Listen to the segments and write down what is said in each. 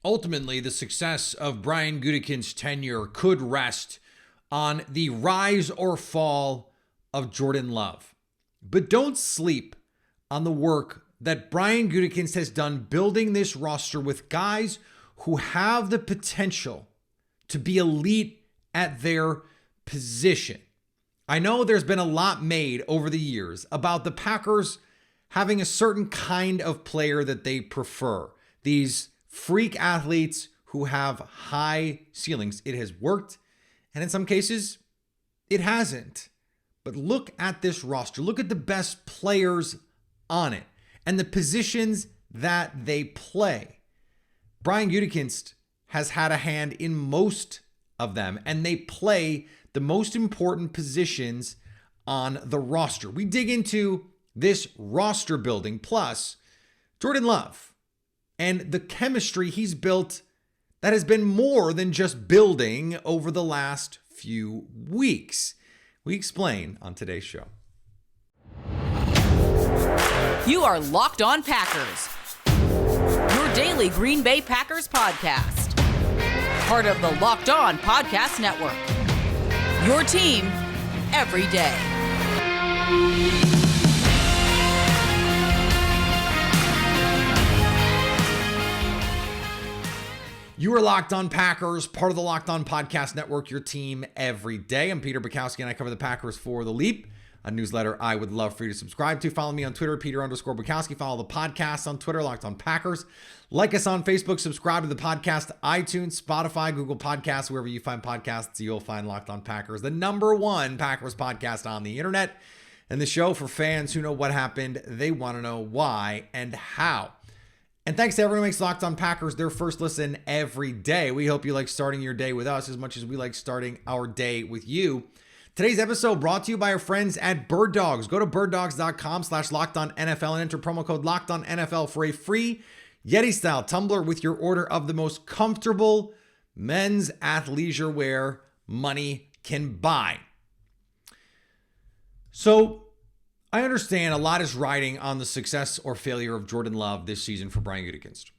Ultimately, the success of Brian Gutekunst's tenure could rest on the rise or fall of Jordan Love. But don't sleep on the work that Brian Gutekunst has done building this roster with guys who have the potential to be elite at their position. I know there's been a lot made over the years about the Packers having a certain kind of player that they prefer. These freak athletes who have high ceilings. It has worked, and in some cases, it hasn't. But look at this roster. Look at the best players on it and the positions that they play. Brian Gutekunst has had a hand in most of them, and they play the most important positions on the roster. We dig into this roster building, plus Jordan Love and the chemistry he's built that has been more than just building over the last few weeks. We explain on today's show. You are Locked On Packers, your daily Green Bay Packers podcast. Part of the Locked On Podcast Network, your team every day. You are Locked On Packers, part of the Locked On Podcast Network, your team every day. I'm Peter Bukowski, and I cover the Packers for The Leap, a newsletter I would love for you to subscribe to. Follow me on Twitter, Peter_Bukowski. Follow the podcast on Twitter, Locked On Packers. Like us on Facebook. Subscribe to the podcast, iTunes, Spotify, Google Podcasts, wherever you find podcasts, you'll find Locked On Packers, the #1 Packers podcast on the internet, and the show for fans who know what happened. They want to know why and how. And thanks to everyone who makes Locked On Packers their first listen every day. We hope you like starting your day with us as much as we like starting our day with you. Today's episode brought to you by our friends at Bird Dogs. Go to birddogs.com/LockedOnNFL and enter promo code LockedOnNFL for a free Yeti-style tumbler with your order of the most comfortable men's athleisure wear money can buy. So, I understand a lot is riding on the success or failure of Jordan Love this season for Brian Gutekunst.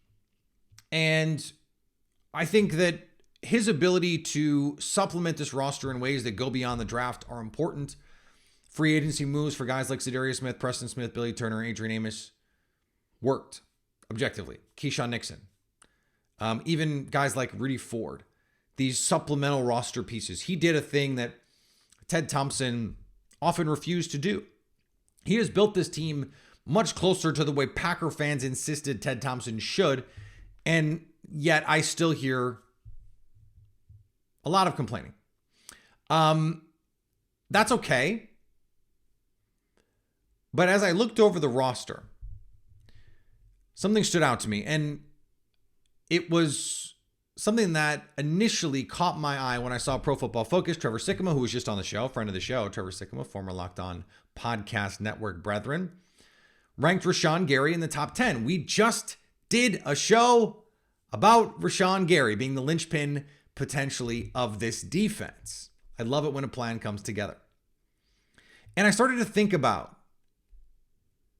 And I think that his ability to supplement this roster in ways that go beyond the draft are important. Free agency moves for guys like Zadarius Smith, Preston Smith, Billy Turner, Adrian Amos worked objectively. Keyshawn Nixon. Even guys like Rudy Ford. These supplemental roster pieces. He did a thing that Ted Thompson often refused to do. He has built this team much closer to the way Packer fans insisted Ted Thompson should, and yet I still hear a lot of complaining. That's okay. But as I looked over the roster, something stood out to me, and it was something that initially caught my eye when I saw Pro Football Focus. Trevor Sikkema, who was just on the show, friend of the show, Trevor Sikkema, former Locked On Podcast Network brethren, ranked Rashawn Gary in the top 10. We just did a show about Rashawn Gary being the linchpin potentially of this defense. I love it when a plan comes together. And I started to think about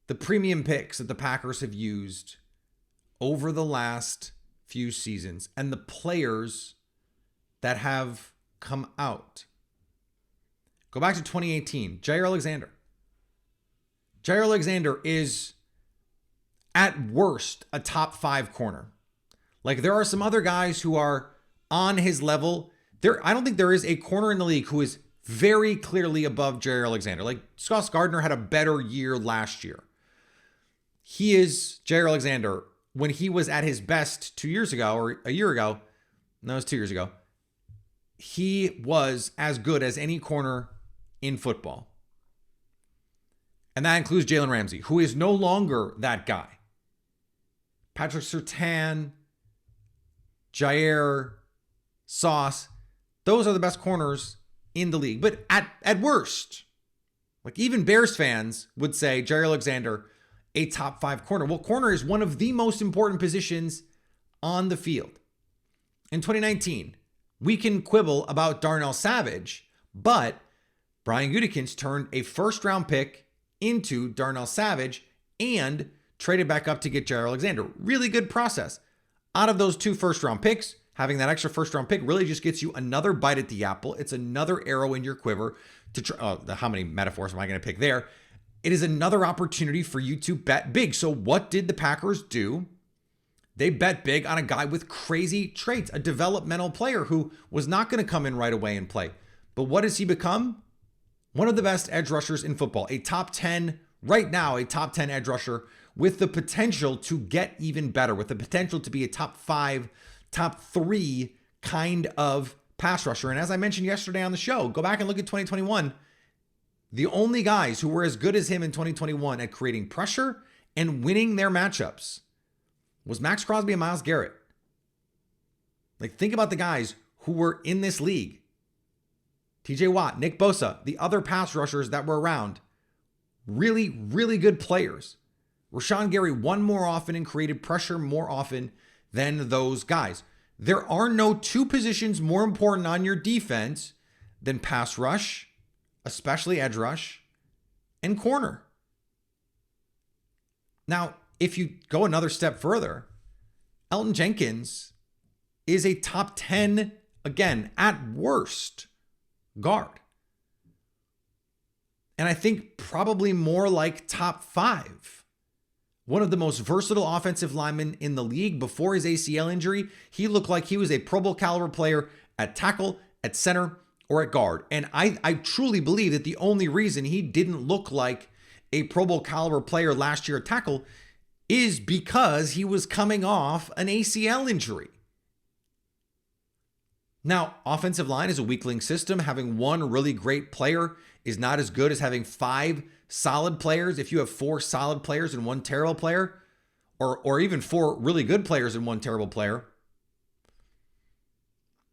the premium picks that the Packers have used over the last few seasons and the players that have come out. Go back to 2018, Jair Alexander. Jair Alexander is at worst a top 5 corner. Like, there are some other guys who are on his level. I don't think there is a corner in the league who is very clearly above Jair Alexander. Like, Sauce Gardner had a better year last year. He is Jair Alexander when he was at his best 2 years ago, or a year ago. No, it was 2 years ago. He was as good as any corner in football. And that includes Jalen Ramsey, who is no longer that guy. Patrick Surtain, Jair, Sauce, those are the best corners in the league. But at worst, like, even Bears fans would say Jair Alexander, a top 5 corner. Well, corner is one of the most important positions on the field. In 2019, we can quibble about Darnell Savage, but Brian Gutekunst turned a first-round pick into Darnell Savage and traded back up to get Jair Alexander. Really good process. out of those 2 first-round picks, having that extra first-round pick really just gets you another bite at the apple. It's another arrow in your quiver to try. How many metaphors am I going to pick there? It is another opportunity for you to bet big. So what did the Packers do? They bet big on a guy with crazy traits, a developmental player who was not going to come in right away and play. But what has he become? One of the best edge rushers in football. A top 10, right now, a top 10 edge rusher with the potential to get even better, with the potential to be a top 5, top 3 kind of pass rusher. And as I mentioned yesterday on the show, go back and look at 2021. The only guys who were as good as him in 2021 at creating pressure and winning their matchups was Max Crosby and Myles Garrett. Like, think about the guys who were in this league. TJ Watt, Nick Bosa, the other pass rushers that were around. Really, really good players. Rashawn Gary won more often and created pressure more often than those guys. There are no 2 positions more important on your defense than pass rush, especially edge rush, and corner. Now, if you go another step further, Elgton Jenkins is a top 10, again, at worst, guard. And I think probably more like top 5. One of the most versatile offensive linemen in the league. Before his ACL injury, he looked like he was a Pro Bowl caliber player at tackle, at center, or at guard. And I truly believe that the only reason he didn't look like a Pro Bowl caliber player last year at tackle is because he was coming off an ACL injury. Now, offensive line is a weakling system. Having one really great player is not as good as having 5 solid players. If you have 4 solid players and 1 terrible player, or even 4 really good players and 1 terrible player,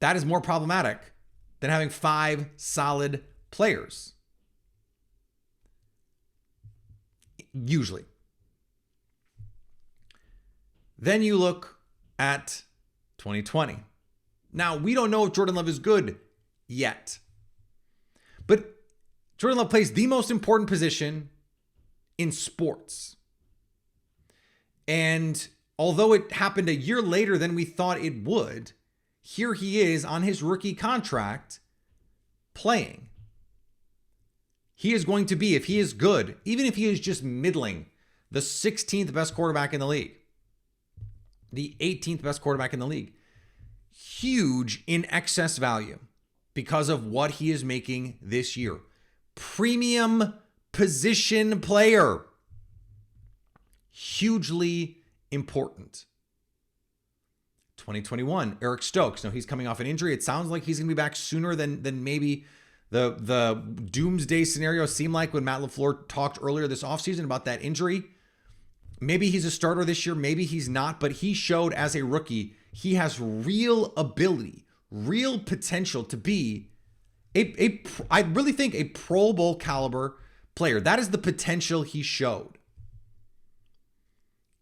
that is more problematic than having 5 solid players. Usually. Then you look at 2020. Now, we don't know if Jordan Love is good yet. But Jordan Love plays the most important position in sports. And although it happened a year later than we thought it would, here he is on his rookie contract playing. He is going to be, if he is good, even if he is just middling, the 16th best quarterback in the league. The 18th best quarterback in the league. Huge in excess value because of what he is making this year. Premium position player. Hugely important. 2021, Eric Stokes. Now, he's coming off an injury. It sounds like he's going to be back sooner than maybe the doomsday scenario seemed like when Matt LaFleur talked earlier this offseason about that injury. Maybe he's a starter this year. Maybe he's not. But he showed as a rookie, he has real ability, real potential to be I really think a Pro Bowl caliber player. That is the potential he showed.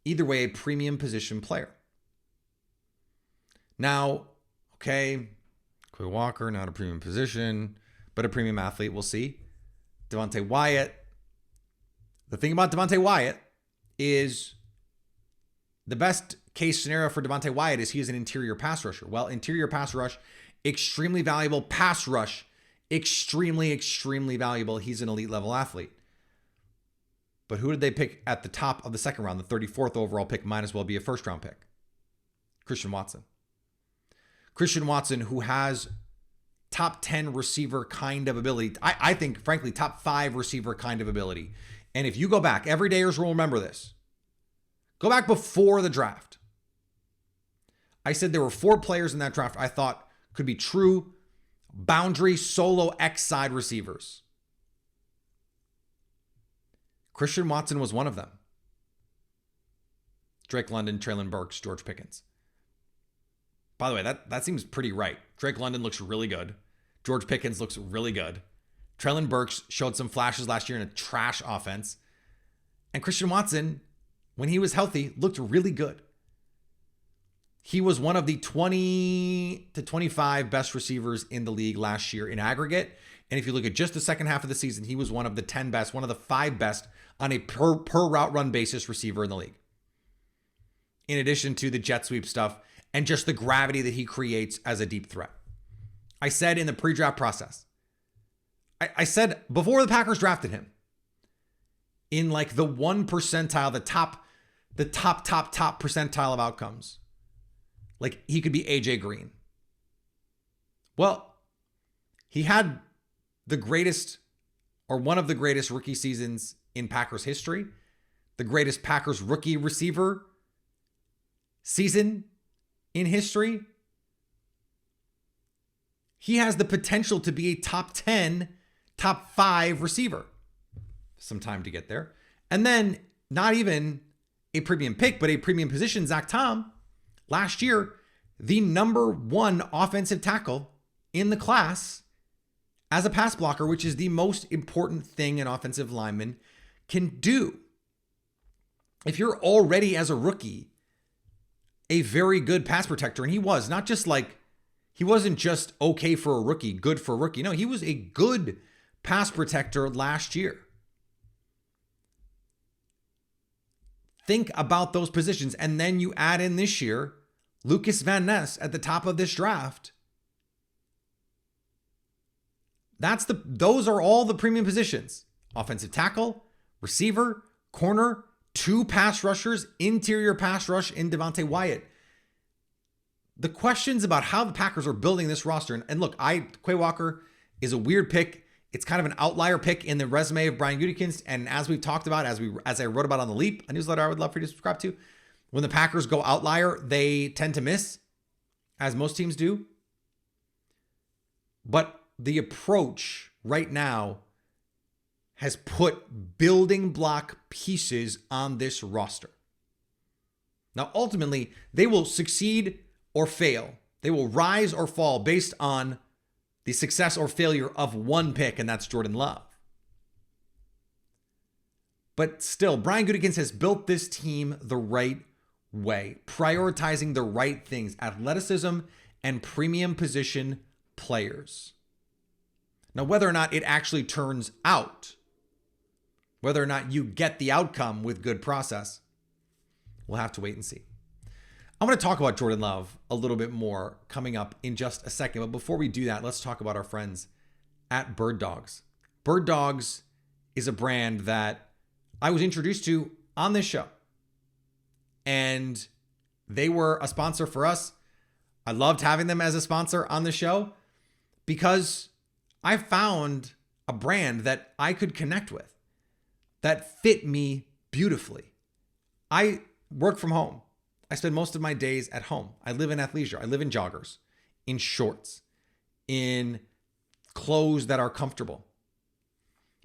Either way, a premium position player. Now, okay, Quay Walker, not a premium position, but a premium athlete. We'll see. Devontae Wyatt. The thing about Devontae Wyatt is the best case scenario for Devontae Wyatt is he is an interior pass rusher. Well, interior pass rush, extremely valuable. Pass rush, extremely, extremely valuable. He's an elite level athlete. But who did they pick at the top of the second round? The 34th overall pick might as well be a first round pick. Christian Watson. Christian Watson, who has top 10 receiver kind of ability. I think, frankly, top 5 receiver kind of ability. And if you go back, everydayers will remember this. Go back before the draft. I said there were 4 players in that draft I thought could be true boundary solo X-side receivers. Christian Watson was one of them. Drake London, Treylon Burks, George Pickens. By the way, that seems pretty right. Drake London looks really good. George Pickens looks really good. Treylon Burks showed some flashes last year in a trash offense. And Christian Watson, when he was healthy, looked really good. He was one of the 20 to 25 best receivers in the league last year in aggregate. And if you look at just the second half of the season, he was one of the 10 best, one of the 5 best on a per route run basis receiver in the league. In addition to the jet sweep stuff and just the gravity that he creates as a deep threat. I said in the pre-draft process, I said before the Packers drafted him, in like the 1 percentile, the top percentile of outcomes, like he could be AJ Green. Well, he had the greatest, or one of the greatest rookie seasons in Packers history, the greatest Packers rookie receiver season in history. He has the potential to be a top 10, top 5 receiver. Some time to get there. And then not even a premium pick, but a premium position, Zach Tom, last year, the number 1 offensive tackle in the class as a pass blocker, which is the most important thing an offensive lineman can do. If you're already, as a rookie, a very good pass protector, and he was not just like, he wasn't just okay for a rookie, good for a rookie. No, he was a good pass protector last year. Think about those positions. And then you add in this year, Lucas Van Ness at the top of this draft. Those are all the premium positions. Offensive tackle, receiver, corner, 2 pass rushers, interior pass rush in Devontae Wyatt. The questions about how the Packers are building this roster, and look, Quay Walker is a weird pick. It's kind of an outlier pick in the resume of Brian Gutekunst. And as we've talked about, as I wrote about on The Leap, a newsletter I would love for you to subscribe to, when the Packers go outlier, they tend to miss, as most teams do. But the approach right now has put building block pieces on this roster. Now, ultimately, they will succeed or fail. They will rise or fall based on the success or failure of one pick, and that's Jordan Love. But still, Brian Gutekunst has built this team the right way, prioritizing the right things, athleticism and premium position players. Now, whether or not it actually turns out, whether or not you get the outcome with good process, we'll have to wait and see. I'm going to talk about Jordan Love a little bit more coming up in just a second. But before we do that, let's talk about our friends at Bird Dogs. Bird Dogs is a brand that I was introduced to on this show. And they were a sponsor for us. I loved having them as a sponsor on the show because I found a brand that I could connect with that fit me beautifully. I work from home. I spend most of my days at home. I live in athleisure. I live in joggers, in shorts, in clothes that are comfortable.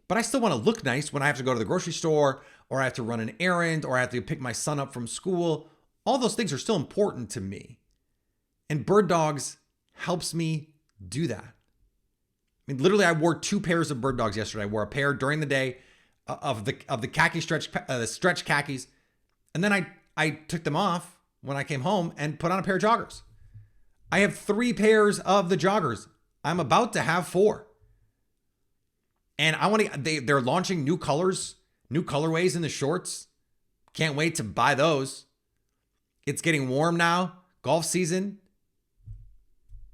But I still want to look nice when I have to go to the grocery store, or I have to run an errand, or I have to pick my son up from school. All those things are still important to me. And Bird Dogs helps me do that. I mean, literally, I wore 2 pairs of Bird Dogs yesterday. I wore a pair during the day of the khaki stretch khakis, and then I took them off when I came home and put on a pair of joggers. I have 3 pairs of the joggers. I'm about to have 4. And they're launching new colors, new colorways in the shorts. Can't wait to buy those. It's getting warm now, golf season.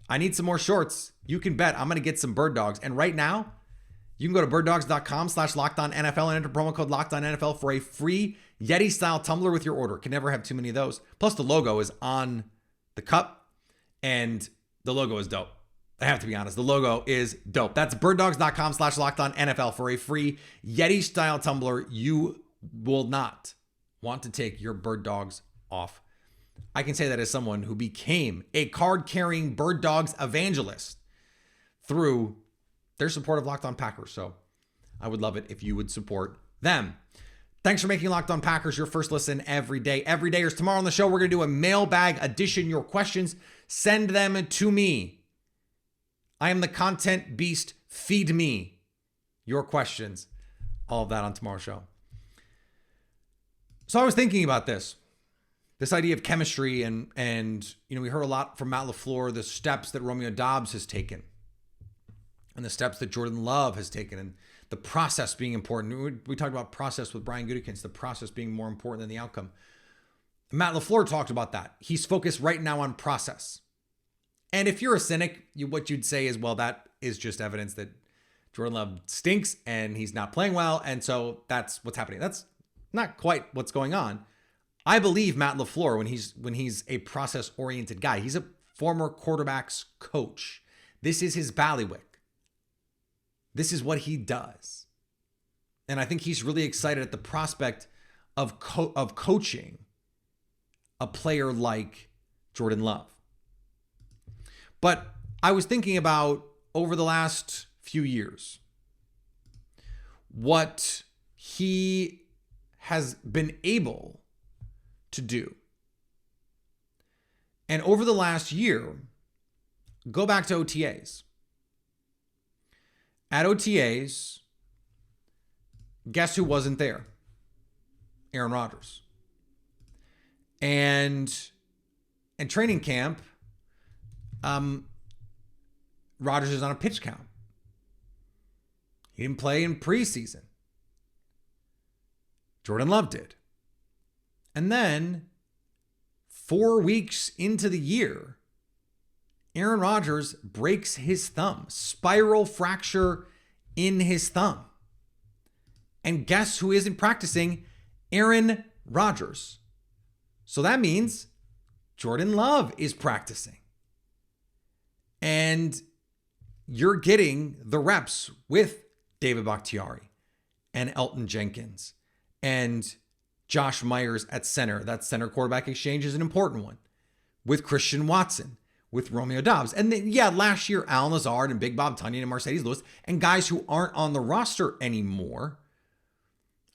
I need some more shorts. You can bet I'm going to get some Bird Dogs. And right now, you can go to birddogs.com/LockedOnNFL and enter promo code LockedOnNFL for a free Yeti-style tumbler with your order. Can never have too many of those. Plus, the logo is on the cup, and the logo is dope. I have to be honest. The logo is dope. That's birddogs.com/LockedOnNFL for a free Yeti-style tumbler. You will not want to take your Bird Dogs off. I can say that as someone who became a card-carrying Bird Dogs evangelist through their support of Locked On Packers. So I would love it if you would support them. Thanks for making Locked On Packers your first listen every day. Every day is tomorrow on the show. We're going to do a mailbag edition. Your questions, send them to me. I am the content beast. Feed me your questions. All of that on tomorrow's show. So I was thinking about this idea of chemistry, and we heard a lot from Matt LaFleur, the steps that Romeo Doubs has taken and the steps that Jordan Love has taken, and the process being important. We talked about process with Brian Gutekunst, the process being more important than the outcome. Matt LaFleur talked about that. He's focused right now on process. And if you're a cynic, what you'd say is, well, that is just evidence that Jordan Love stinks and he's not playing well. And so that's what's happening. That's not quite what's going on. I believe Matt LaFleur when he's a process-oriented guy. He's a former quarterback's coach. This is his bailiwick. This is what he does. And I think he's really excited at the prospect of coaching a player like Jordan Love. But I was thinking about over the last few years what he has been able to do. And over the last year, go back to OTAs. At OTAs, guess who wasn't there? Aaron Rodgers. And in training camp, Rodgers is on a pitch count. He didn't play in preseason. Jordan Love did. And then 4 weeks into the year, Aaron Rodgers breaks his thumb, spiral fracture in his thumb. And guess who isn't practicing? Aaron Rodgers. So that means Jordan Love is practicing. And you're getting the reps with David Bakhtiari and Elton Jenkins and Josh Myers at center. That center quarterback exchange is an important one. With Christian Watson, with Romeo Doubs. And then, last year, Alan Lazard and Big Bob Tunyon and Mercedes Lewis and guys who aren't on the roster anymore.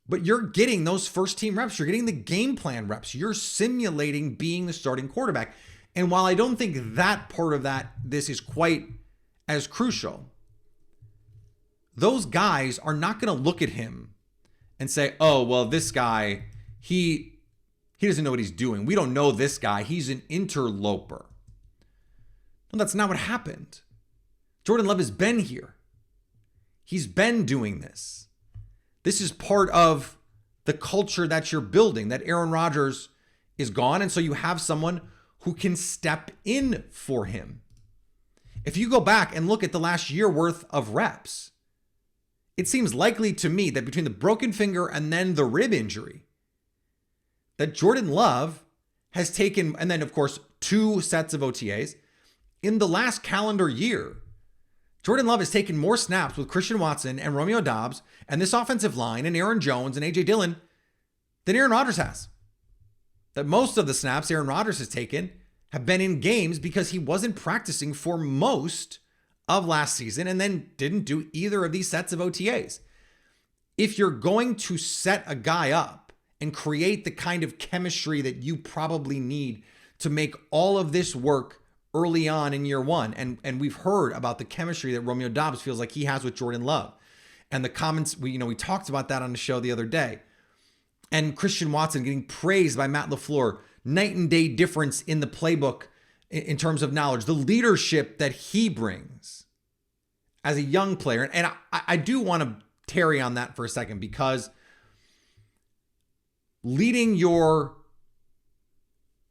But you're getting those first team reps. You're getting the game plan reps. You're simulating being the starting quarterback. And while I don't think that part of this is quite as crucial, those guys are not going to look at him and say, oh, well, this guy, he doesn't know what he's doing. We don't know this guy. He's an interloper. No, that's not what happened. Jordan Love has been here. He's been doing this. This is part of the culture that you're building, that Aaron Rodgers is gone. And so you have someone who can step in for him. If you go back and look at the last year worth of reps, it seems likely to me that between the broken finger and then the rib injury, that Jordan Love has taken, and then of course, 2 sets of OTAs. In the last calendar year, Jordan Love has taken more snaps with Christian Watson and Romeo Doubs and this offensive line and Aaron Jones and A.J. Dillon than Aaron Rodgers has. That most of the snaps Aaron Rodgers has taken have been in games because he wasn't practicing for most of last season and then didn't do either of these sets of OTAs. If you're going to set a guy up and create the kind of chemistry that you probably need to make all of this work early on in year one, and we've heard about the chemistry that Romeo Doubs feels like he has with Jordan Love, and the comments we talked about that on the show the other day, and Christian Watson getting praised by Matt LaFleur, night and day difference in the playbook in terms of knowledge, the leadership that he brings as a young player, and I do want to tarry on that for a second, because leading your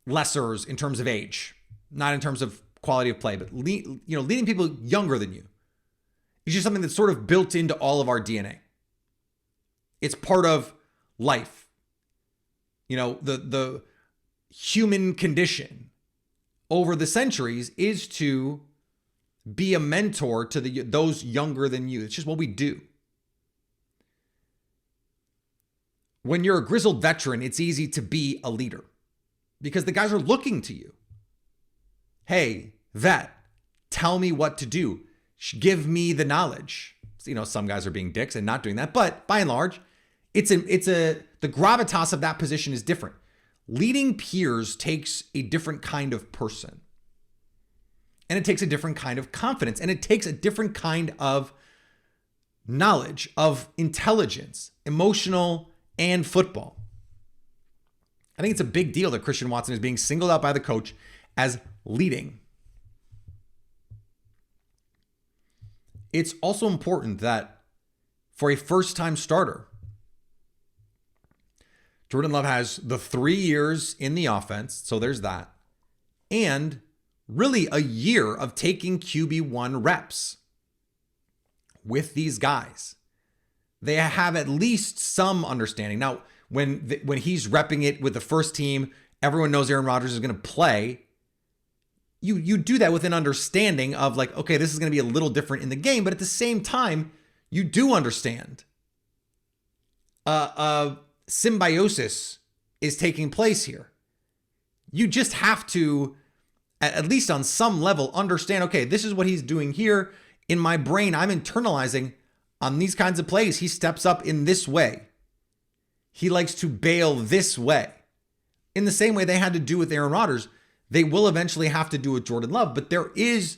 lessers in terms of age, not in terms of quality of play, but leading people younger than you is just something that's sort of built into all of our DNA. It's part of life. The human condition over the centuries is to be a mentor to those younger than you. It's just what we do. When you're a grizzled veteran, it's easy to be a leader because the guys are looking to you. Hey, vet, tell me what to do. Give me the knowledge. Some guys are being dicks and not doing that, but by and large, the gravitas of that position is different. Leading peers takes a different kind of person. And it takes a different kind of confidence. And it takes a different kind of knowledge, of intelligence, emotional and football. I think it's a big deal that Christian Watson is being singled out by the coach as leading. It's also important that for a first-time starter Jordan Love has the 3 years in the offense, so there's that. And really a year of taking QB1 reps with these guys. They have at least some understanding. Now, when he's repping it with the first team, everyone knows Aaron Rodgers is going to play. You do that with an understanding of like, okay, this is going to be a little different in the game, but at the same time, you do understand symbiosis is taking place here. You just have to, at least on some level, understand, okay, this is what he's doing here. In my brain, I'm internalizing on these kinds of plays. He steps up in this way. He likes to bail this way. In the same way they had to do with Aaron Rodgers, they will eventually have to do with Jordan Love, but there is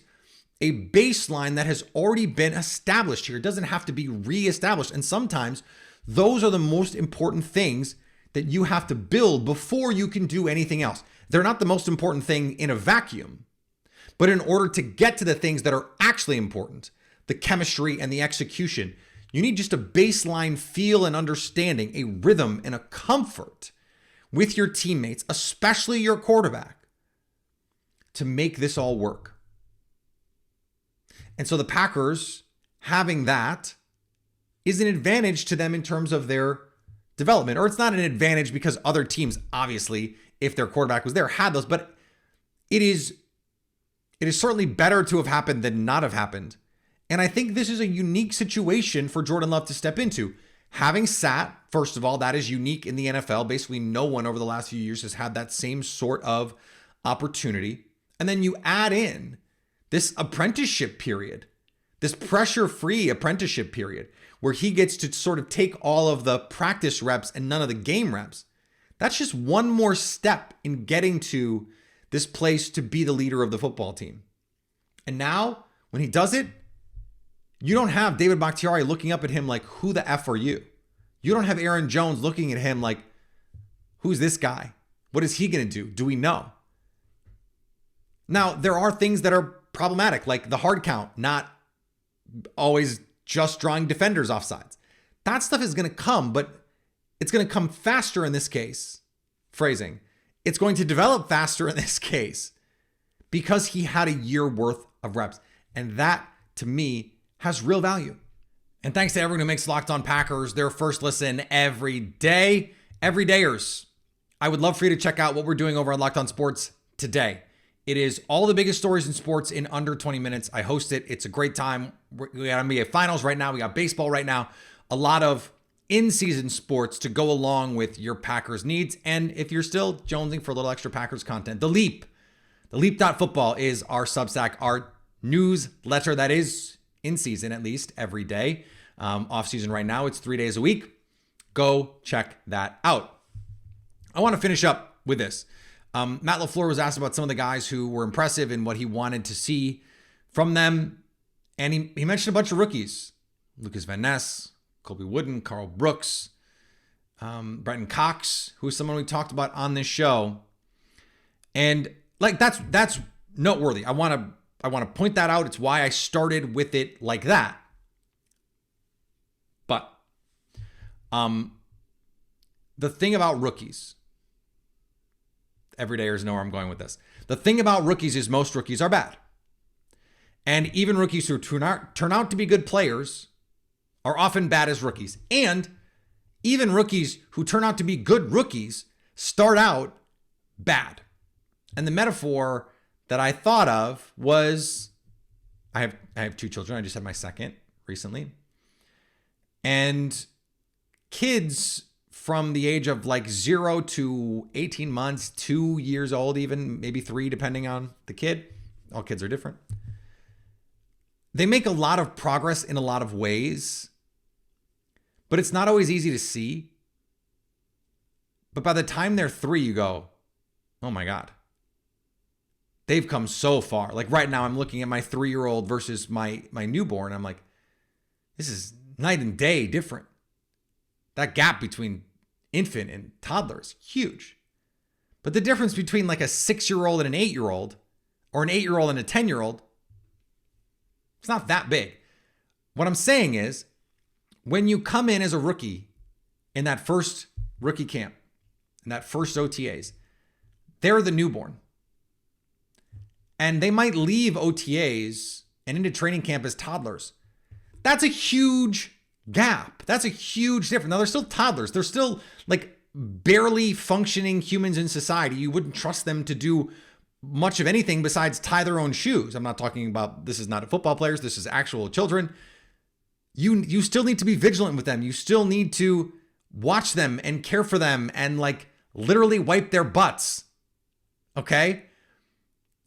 a baseline that has already been established here. It doesn't have to be reestablished. And sometimes those are the most important things that you have to build before you can do anything else. They're not the most important thing in a vacuum, but in order to get to the things that are actually important, the chemistry and the execution, you need just a baseline feel and understanding, a rhythm and a comfort with your teammates, especially your quarterback, to make this all work. And so the Packers having that is an advantage to them in terms of their development. Or it's not an advantage because other teams, obviously, if their quarterback was there, had those. But it is certainly better to have happened than not have happened. And I think this is a unique situation for Jordan Love to step into. Having sat, first of all, that is unique in the NFL. Basically, no one over the last few years has had that same sort of opportunity. And then you add in this apprenticeship period, this pressure-free apprenticeship period, where he gets to sort of take all of the practice reps and none of the game reps. That's just one more step in getting to this place to be the leader of the football team. And now, when he does it, you don't have David Bakhtiari looking up at him like, who the F are you? You don't have Aaron Jones looking at him like, who's this guy? What is he going to do? Do we know? Now, there are things that are problematic, like the hard count, not always just drawing defenders off sides. That stuff is going to come, but it's going to come faster in this case. Phrasing. It's going to develop faster in this case because he had a year worth of reps. And that, to me, has real value. And thanks to everyone who makes Locked On Packers their first listen every day. Everydayers, I would love for you to check out what we're doing over on Locked On Sports today. It is all the biggest stories in sports in under 20 minutes. I host it. It's a great time. We got NBA Finals right now. We got baseball right now. A lot of in-season sports to go along with your Packers needs. And if you're still jonesing for a little extra Packers content, The Leap.football is our Substack, our newsletter that is in season, at least every day. Off season right now, it's 3 days a week. Go check that out. I want to finish up with this. Matt LaFleur was asked about some of the guys who were impressive and what he wanted to see from them. And he mentioned a bunch of rookies. Lucas Van Ness, Colby Wooden, Carl Brooks, Brenton Cox, who is someone we talked about on this show. And like that's noteworthy. I want to point that out. It's why I started with it like that. But the thing about rookies, everydayers know where I'm going with this. The thing about rookies is most rookies are bad. And even rookies who turn out to be good players are often bad as rookies. And even rookies who turn out to be good rookies start out bad. And the metaphor that I thought of was, I have 2 children. I just had my second recently. And kids from the age of like 0 to 18 months, 2 years old, even maybe 3, depending on the kid. All kids are different. They make a lot of progress in a lot of ways, but it's not always easy to see. But by the time they're 3, you go, oh my God. They've come so far. Like right now, I'm looking at my 3-year-old versus my newborn. I'm like, this is night and day different. That gap between infant and toddler is huge. But the difference between like a 6-year-old and an 8-year-old, or an 8-year-old and a 10-year-old, it's not that big. What I'm saying is, when you come in as a rookie in that first rookie camp, in that first OTAs, they're the newborn. And they might leave OTAs and into training camp as toddlers. That's a huge gap. That's a huge difference. Now, they're still toddlers. They're still like barely functioning humans in society. You wouldn't trust them to do much of anything besides tie their own shoes. I'm not talking about, this is not football players. This is actual children. You still need to be vigilant with them. You still need to watch them and care for them and like literally wipe their butts. Okay?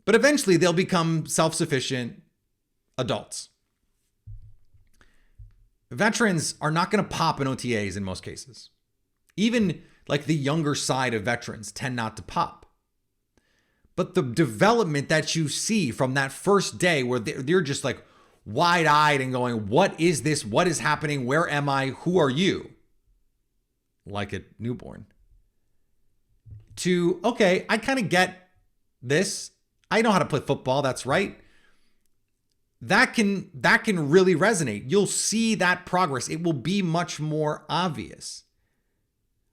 But eventually they'll become self-sufficient adults. Veterans are not going to pop in OTAs in most cases. Even like the younger side of veterans tend not to pop. But the development that you see from that first day where they're just like wide-eyed and going, what is this? What is happening? Where am I? Who are you? Like a newborn. To, okay, I kind of get this. I know how to play football. That's right. That can really resonate. You'll see that progress. It will be much more obvious.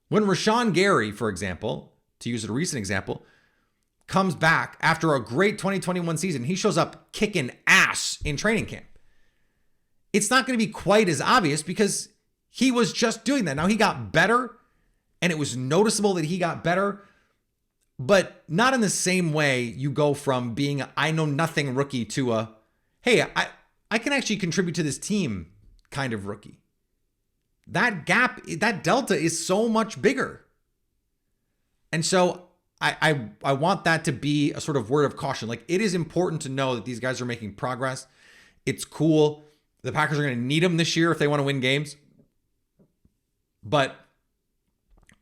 When Rashawn Gary, for example, to use a recent example, comes back after a great 2021 season, he shows up kicking ass in training camp. It's not going to be quite as obvious because he was just doing that. Now he got better and it was noticeable that he got better, but not in the same way you go from being a I know nothing rookie to a, hey, I can actually contribute to this team kind of rookie. That gap, that delta is so much bigger. And so I want that to be a sort of word of caution. Like, it is important to know that these guys are making progress. It's cool. The Packers are going to need them this year if they want to win games. But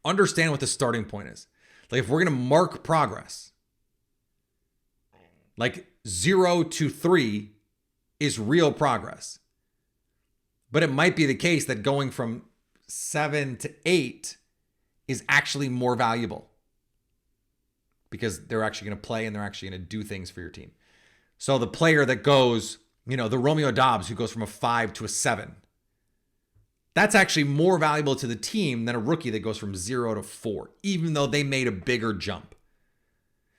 understand what the starting point is. Like, if we're going to mark progress, like 0 to 3 is real progress. But it might be the case that going from 7 to 8 is actually more valuable because they're actually going to play and they're actually going to do things for your team. So the player that goes, the Romeo Dobbs who goes from a 5 to a 7, that's actually more valuable to the team than a rookie that goes from 0 to 4, even though they made a bigger jump.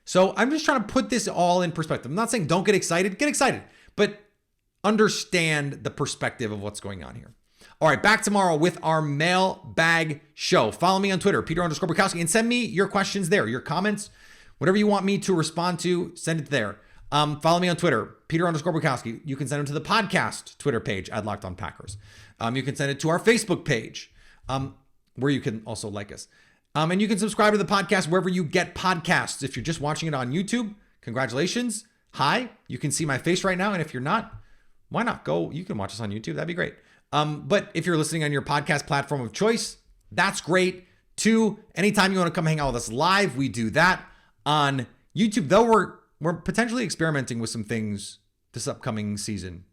So I'm just trying to put this all in perspective. I'm not saying don't get excited, but understand the perspective of what's going on here. All right, back tomorrow with our mailbag show. Follow me on Twitter, Peter_Bukowski, and send me your questions there, your comments, whatever you want me to respond to, send it there. Follow me on Twitter, Peter_Bukowski. You can send them to the podcast Twitter page at Locked On Packers. You can send it to our Facebook page, where you can also like us. And you can subscribe to the podcast wherever you get podcasts. If you're just watching it on YouTube, congratulations. Hi, you can see my face right now. And if you're not, why not go? You can watch us on YouTube. That'd be great. But if you're listening on your podcast platform of choice, that's great too. Anytime you want to come hang out with us live, we do that on YouTube. Though we're potentially experimenting with some things this upcoming season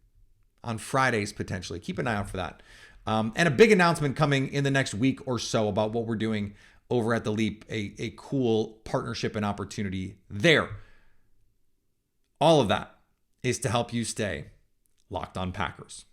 on Fridays, potentially. Keep an eye out for that. And a big announcement coming in the next week or so about what we're doing over at The Leap, a cool partnership and opportunity there. All of that is to help you stay locked on Packers.